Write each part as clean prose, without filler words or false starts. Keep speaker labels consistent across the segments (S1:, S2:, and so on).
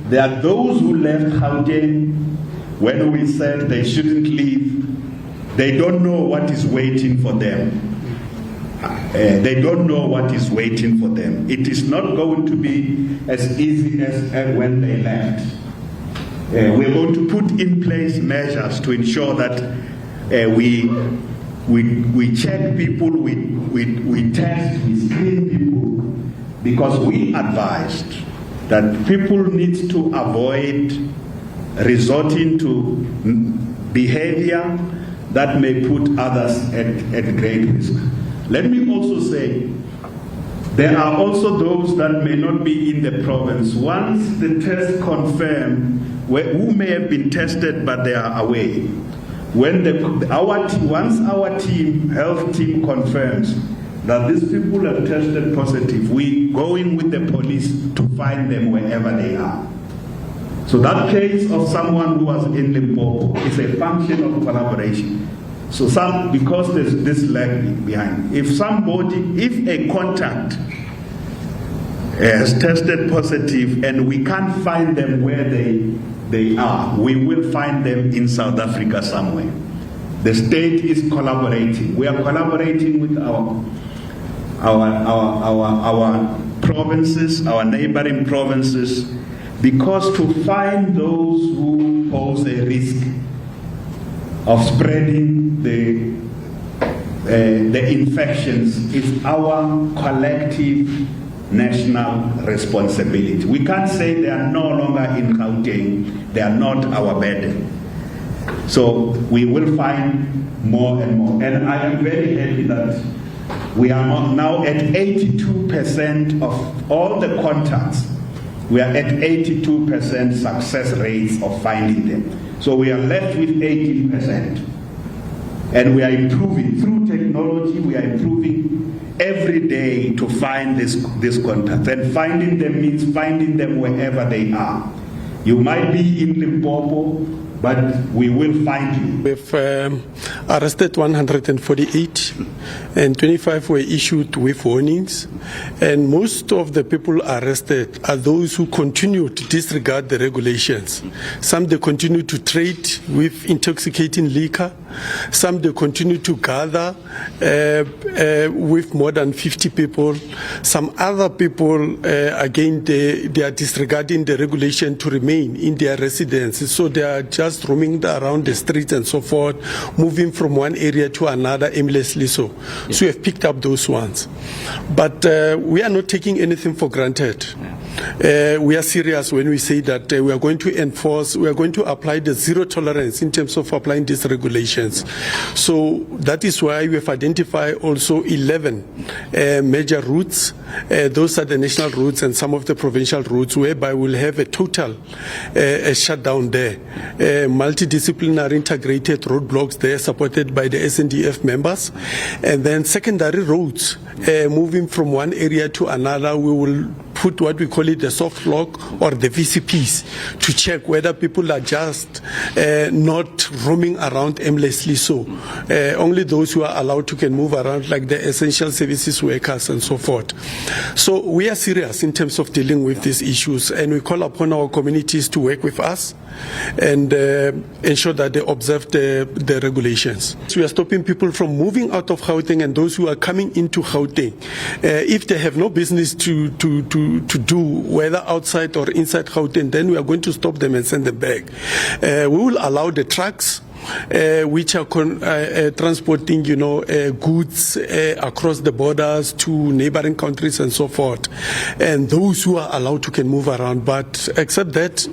S1: There are those who left Gauteng when we said they shouldn't leave. They don't know what is waiting for them. They don't know what is waiting for them. It is not going to be as easy as when they left. We're going to put in place measures to ensure that we check people, we test, we screen people, because we advised that people need to avoid resorting to behavior that may put others at great risk. Let me also say, there are also those that may not be in the province. Once the test confirmed, who may have been tested but they are away. Once our health team confirms that these people have tested positive, we go in with the police to find them wherever they are. So that case of someone who was in Limpopo is a function of collaboration. So because there's this lag behind. If a contact has tested positive and we can't find them where they are, we will find them in South Africa somewhere. The state is collaborating. We are collaborating with our provinces, our neighboring provinces, because to find those who pose a risk of spreading the infections is our collective national responsibility. We can't say they are no longer in Gauteng, they are not our burden. So we will find more and more. And I am very happy that we are now at 82% of all the contacts. We are at 82% success rates of finding them. So we are left with 18%. And we are improving through technology. We are improving every day to find this contact. And finding them means finding them wherever they are. You might be in Limpopo, but we will find you.
S2: We've arrested 148 and 25 were issued with warnings, and most of the people arrested are those who continue to disregard the regulations. Some they continue to trade with intoxicating liquor, some they continue to gather with more than 50 people, some other people again they are disregarding the regulation to remain in their residences, so they are just roaming around the streets and so forth, moving from one area to another aimlessly. So we have picked up those ones, but we are not taking anything for granted. We are serious when we say that we are going to enforce, we are going to apply the zero tolerance in terms of applying these regulations. So that is why we have identified also 11 major routes. Those are the national routes and some of the provincial routes, whereby we'll have a total shutdown there. Multidisciplinary integrated roadblocks there supported by the SNDF members. And then secondary roads, moving from one area to another, we will put what we call it the soft lock or the VCPs to check whether people are just not roaming around aimlessly. So only those who are allowed to can move around, like the essential services workers and so forth. So we are serious in terms of dealing with these issues, and we call upon our communities to work with us and ensure that they observe the regulations. So we are stopping people from moving out of Gauteng, and those who are coming into Gauteng, if they have no business to do, whether outside or inside Gauteng, then we are going to stop them and send them back. We will allow the trucks which are transporting, goods across the borders to neighboring countries and so forth, and those who are allowed to can move around. But except that,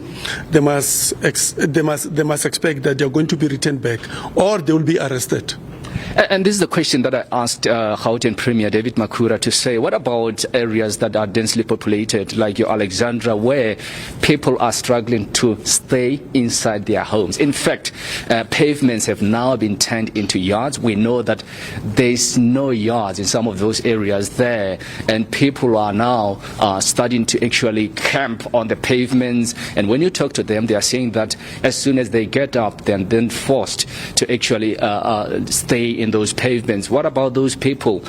S2: they must expect that they are going to be returned back, or they will be arrested.
S3: And this is the question that I asked Gauteng Premier David Makhura to say, what about areas that are densely populated, like your Alexandra, where people are struggling to stay inside their homes? In fact, pavements have now been turned into yards. We know that there's no yards in some of those areas there, and people are now starting to actually camp on the pavements. And when you talk to them, they are saying that as soon as they get up, they're then forced to actually stay in those pavements. What about those people?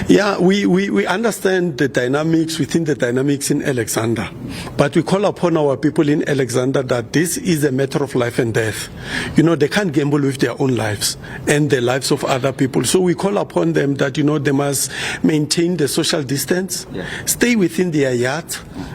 S2: Yeah, we understand the dynamics within the dynamics in Alexander, but we call upon our people in Alexander that this is a matter of life and death. You know, they can't gamble with their own lives and the lives of other people. So we call upon them that, you know, they must maintain the social distance, stay within their yard,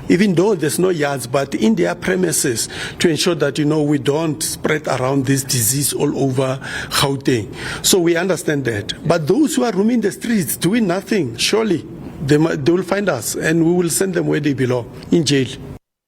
S2: even though there's no yards, but in their premises, to ensure that, you know, we don't spread around this disease all over Gauteng. So we understand that. But those who are roaming the streets doing nothing, surely they will find us and we will send them where they belong, in jail.